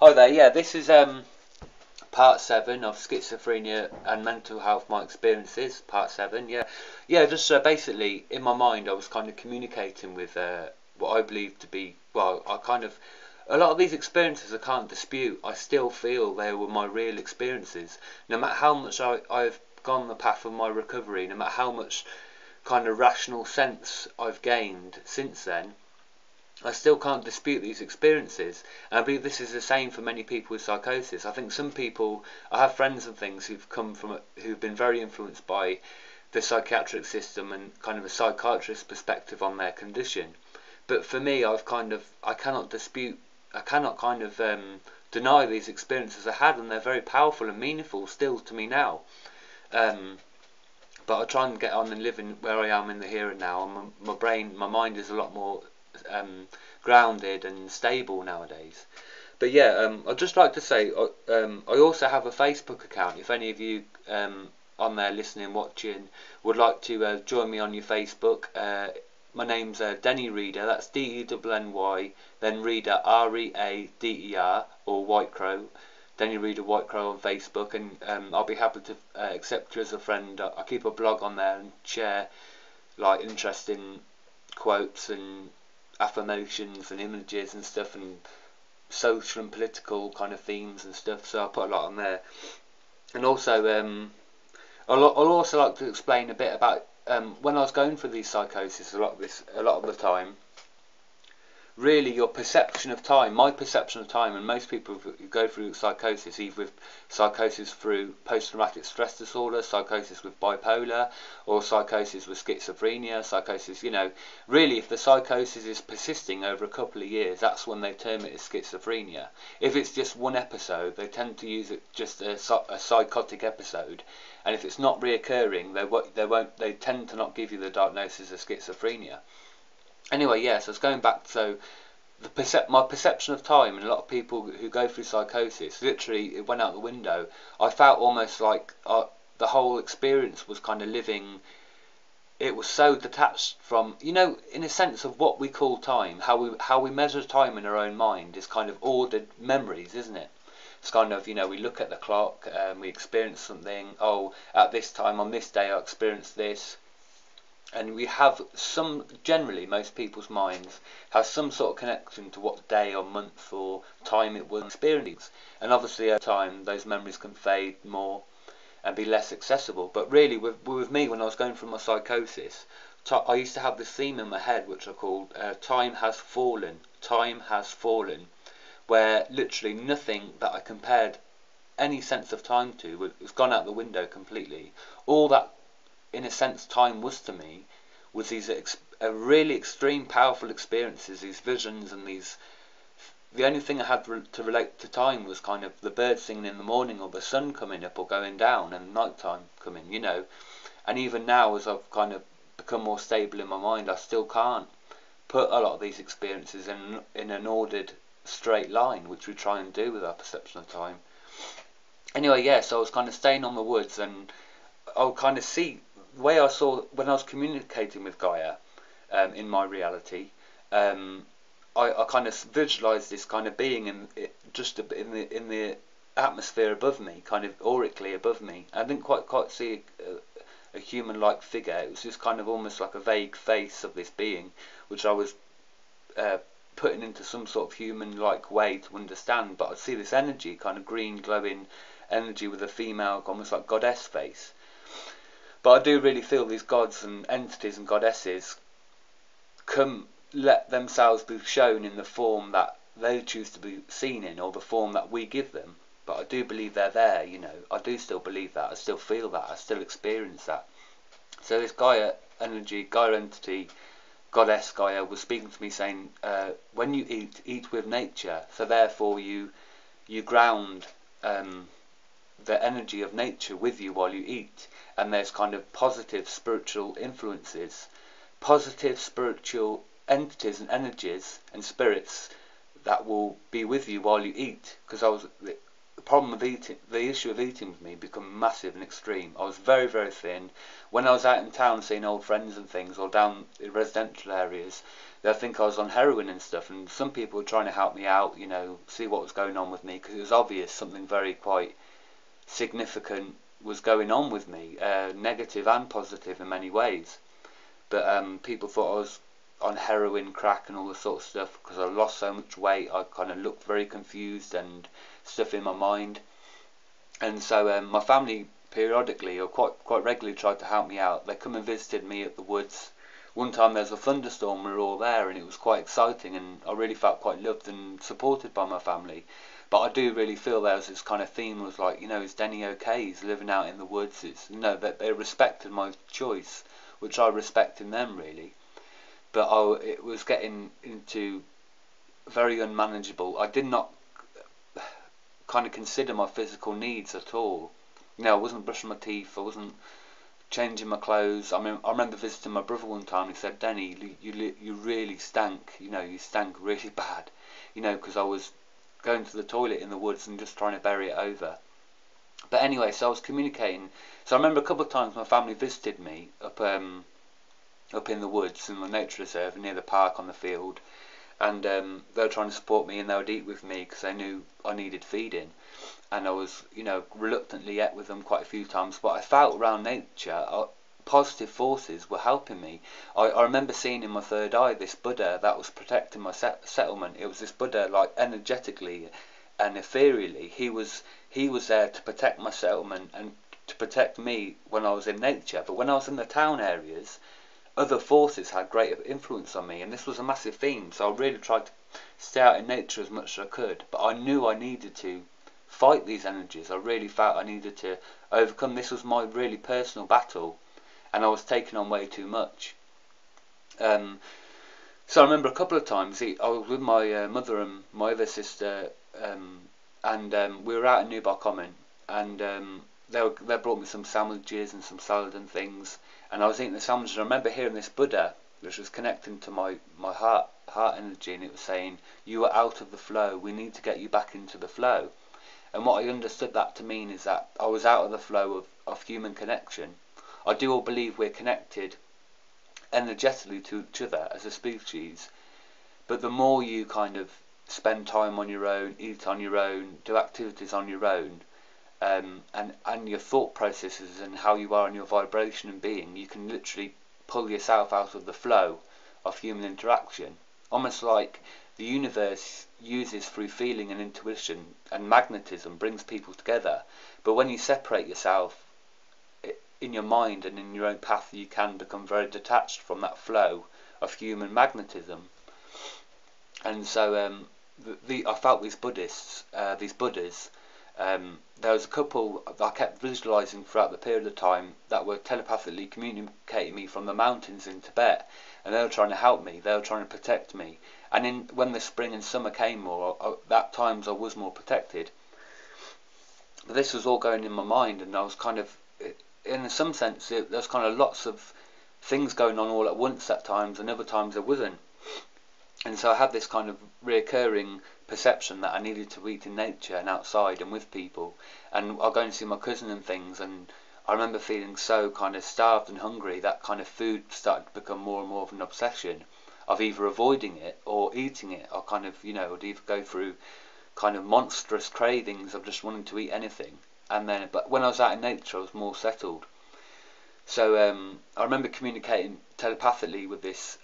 Hi there, yeah, this is part 7 of Schizophrenia and Mental Health, My Experiences, part 7, yeah, just basically, in my mind, I was kind of communicating with what I believe to be, well, a lot of these experiences I can't dispute. I still feel they were my real experiences, no matter how much I've gone the path of my recovery, no matter how much kind of rational sense I've gained since then. I still can't dispute these experiences, and I believe this is the same for many people with psychosis. I think some people, I have friends and things who've been very influenced by the psychiatric system and kind of a psychiatrist perspective on their condition. But for me, I cannot deny these experiences I had, and they're very powerful and meaningful still to me now. But I try and get on and live in where I am in the here and now, and my mind is a lot more grounded and stable nowadays. But yeah, I'd just like to say I also have a Facebook account. If any of you on there listening, watching, would like to join me on your Facebook, my name's Denny Reader. That's D-E-N-N-Y, then Reader, R-E-A-D-E-R, or Whitecrow. Denny Reader Whitecrow on Facebook, and I'll be happy to accept you as a friend. I keep a blog on there and share like interesting quotes and affirmations and images and stuff, and social and political kind of themes and stuff, so I'll put a lot on there. And also I'll also like to explain a bit about when I was going through these psychosis a lot of the time, really your perception of time, my perception of time, and most people who go through psychosis, either with psychosis through post-traumatic stress disorder, psychosis with bipolar, or psychosis with schizophrenia, psychosis, really if the psychosis is persisting over a couple of years, that's when they term it as schizophrenia. If it's just one episode, they tend to use it just a psychotic episode, and if it's not reoccurring, they tend to not give you the diagnosis of schizophrenia. Anyway, yeah, so it's going back, so my perception of time, and a lot of people who go through psychosis, literally it went out the window. I felt almost like the whole experience was kind of living, it was so detached from, in a sense of what we call time, how we measure time in our own mind is kind of ordered memories, isn't it? It's kind of, we look at the clock, we experience something, oh, at this time, on this day I experienced this. And we have generally most people's minds have some sort of connection to what day or month or time it was experienced. And obviously over time those memories can fade more and be less accessible. But really with me, when I was going through my psychosis, I used to have this theme in my head which I called time has fallen, where literally nothing that I compared any sense of time to was gone out the window completely. All that, in a sense, time was to me was these really extreme powerful experiences, these visions, and the only thing I had to relate to time was kind of the birds singing in the morning, or the sun coming up or going down, and night time coming, and even now as I've kind of become more stable in my mind, I still can't put a lot of these experiences in an ordered straight line, which we try and do with our perception of time. Anyway, yeah, so I was kind of staying on the woods, and I'll kind of see the way I saw when I was communicating with Gaia in my reality. I kind of visualised this kind of being in the atmosphere above me, kind of aurically above me. I didn't quite see a human-like figure. It was just kind of almost like a vague face of this being, which I was putting into some sort of human-like way to understand. But I'd see this energy, kind of green glowing energy with a female, almost like goddess face. But I do really feel these gods and entities and goddesses let themselves be shown in the form that they choose to be seen in, or the form that we give them. But I do believe they're there, I do still believe that, I still feel that, I still experience that. So this Gaia energy, Gaia entity, goddess Gaia, was speaking to me saying, when you eat with nature, so therefore you ground the energy of nature with you while you eat, and there's kind of positive spiritual influences, positive spiritual entities and energies and spirits that will be with you while you eat. Because the issue of eating with me become massive and extreme. I was very, very thin. When I was out in town seeing old friends and things, or down in residential areas, they'd think I was on heroin and stuff, and some people were trying to help me out, you know, see what was going on with me, because it was obvious something very quite significant was going on with me, negative and positive in many ways. But people thought I was on heroin, crack and all this sort of stuff, because I lost so much weight. I kind of looked very confused and stuff in my mind. And so my family periodically, or quite regularly, tried to help me out. They come and visited me at the woods. One time there was a thunderstorm, we were all there, and it was quite exciting, and I really felt quite loved and supported by my family. But I do really feel there was this kind of theme, was like, you know, is Denny okay? He's living out in the woods. It's, you know, that they respected my choice, which I respect in them, really. But it was getting into very unmanageable. I did not kind of consider my physical needs at all. You know, I wasn't brushing my teeth, I wasn't changing my clothes. I mean, I remember visiting my brother one time. He said, "Denny, you really stank. You know, you stank really bad. You know, because I was going to the toilet in the woods and just trying to bury it over." But anyway, so I was communicating. So I remember a couple of times my family visited me up in the woods in the nature reserve near the park on the field, and they were trying to support me, and they would eat with me because they knew I needed feeding. And I was, you know, reluctantly ate with them quite a few times, but I felt around nature positive forces were helping me. I remember seeing in my third eye this Buddha that was protecting my settlement. It was this Buddha, like, energetically and ethereally. He was there to protect my settlement and to protect me when I was in nature. But when I was in the town areas, other forces had greater influence on me, and this was a massive theme. So I really tried to stay out in nature as much as I could, but I knew I needed to fight these energies. I really felt I needed to overcome. This was my really personal battle, and I was taking on way too much. So I remember a couple of times I was with my mother and my other sister, and we were out in Newbar Common, and they brought me some sandwiches and some salad and things, and I was eating the sandwiches. I remember hearing this Buddha, which was connecting to my heart energy, and it was saying, "You are out of the flow. We need to get you back into the flow." And what I understood that to mean is that I was out of the flow of human connection. I do all believe we're connected energetically to each other as a species, but the more you kind of spend time on your own, eat on your own, do activities on your own, and your thought processes and how you are in your vibration and being, you can literally pull yourself out of the flow of human interaction. Almost like the universe uses through feeling and intuition and magnetism, brings people together. But when you separate yourself in your mind and in your own path, you can become very detached from that flow of human magnetism. And so I felt these Buddhas, there was a couple I kept visualizing throughout the period of time that were telepathically communicating me from the mountains in Tibet, and they were trying to help me, they were trying to protect me. And when the spring and summer came more, at times I was more protected. But this was all going in my mind, and I was kind of, in some sense, there was kind of lots of things going on all at once at times, and other times there wasn't. And so I had this kind of reoccurring perception that I needed to eat in nature and outside and with people. And I'll go and see my cousin and things, and I remember feeling so kind of starved and hungry that kind of food started to become more and more of an obsession of either avoiding it or eating it. Or kind of, you know, I'd either go through kind of monstrous cravings of just wanting to eat anything. But when I was out in nature, I was more settled. So I remember communicating telepathically with this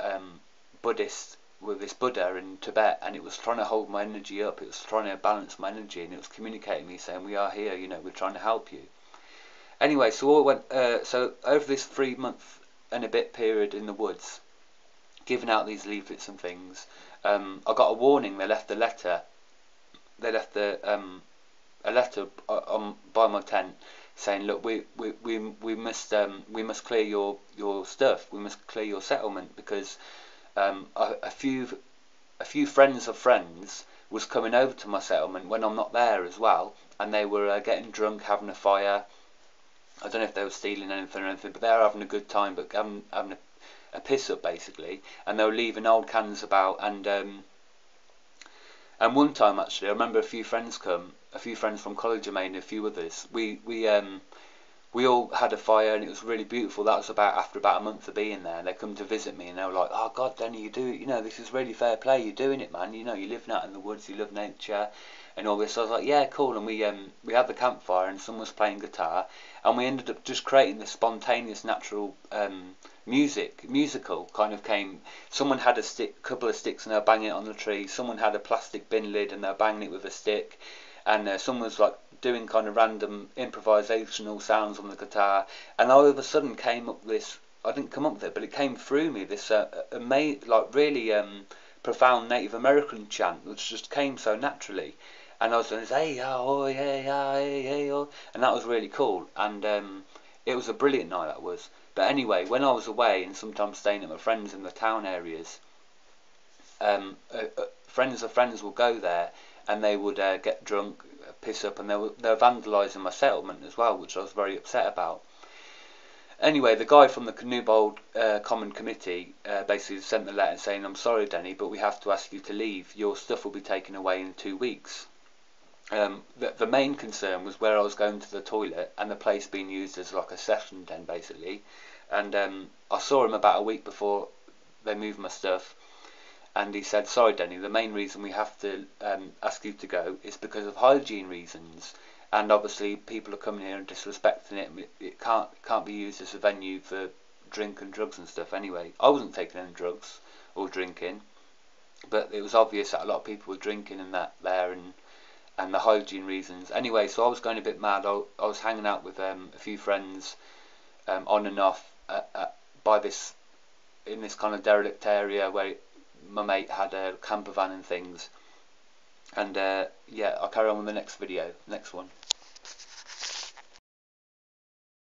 Buddha in Tibet, and it was trying to hold my energy up. It was trying to balance my energy, and it was communicating me saying, "We are here. You know, we're trying to help you." Anyway, so all went. So over this 3-month and a bit period in the woods, giving out these leaflets and things, I got a warning. They left a letter. They left a letter by my tent saying, "Look, we must clear your stuff. We must clear your settlement because a few friends of friends was coming over to my settlement when I'm not there as well, and they were getting drunk, having a fire. I don't know if they were stealing anything or anything, but they were having a good time, but having a piss up basically, and they were leaving old cans about, and And one time actually, I remember a few friends from college, I made, and a few others. We all had a fire, and it was really beautiful. That was after about a month of being there. They come to visit me, and they were like, "Oh God, Denny, you do it. You know, this is really fair play. You're doing it, man. You know, you're living out in the woods. You love nature, and all this." So I was like, "Yeah, cool." And we had the campfire, and someone was playing guitar, and we ended up just creating this spontaneous, natural musical kind of came. Someone had a couple of sticks, and they were banging it on the tree. Someone had a plastic bin lid, and they were banging it with a stick, and someone was like doing kind of random improvisational sounds on the guitar, and all of a sudden came up this. I didn't come up with it, but it came through me. This like really profound Native American chant, which just came so naturally, and I was doing this hey oh hey hey hey oh, and that was really cool, and it was a brilliant night that was. But anyway, when I was away and sometimes staying at my friends in the town areas, friends of friends will go there, and they would get drunk, piss up, and they were vandalising my settlement as well, which I was very upset about. Anyway, the guy from the Canoebold Common Committee basically sent the letter saying, "I'm sorry, Denny, but we have to ask you to leave. Your stuff will be taken away in 2 weeks." The main concern was where I was going to the toilet, and the place being used as like a session den basically. And I saw him about a week before they moved my stuff, and he said, "Sorry, Denny, the main reason we have to ask you to go is because of hygiene reasons, and obviously people are coming here and disrespecting it. It can't be used as a venue for drink and drugs and stuff." Anyway, I wasn't taking any drugs or drinking, but it was obvious that a lot of people were drinking and that there, and the hygiene reasons. Anyway, so I was going a bit mad. I was hanging out with a few friends on and off by this in this kind of derelict area where my mate had a camper van and things. And yeah, I'll carry on with the next video, next one.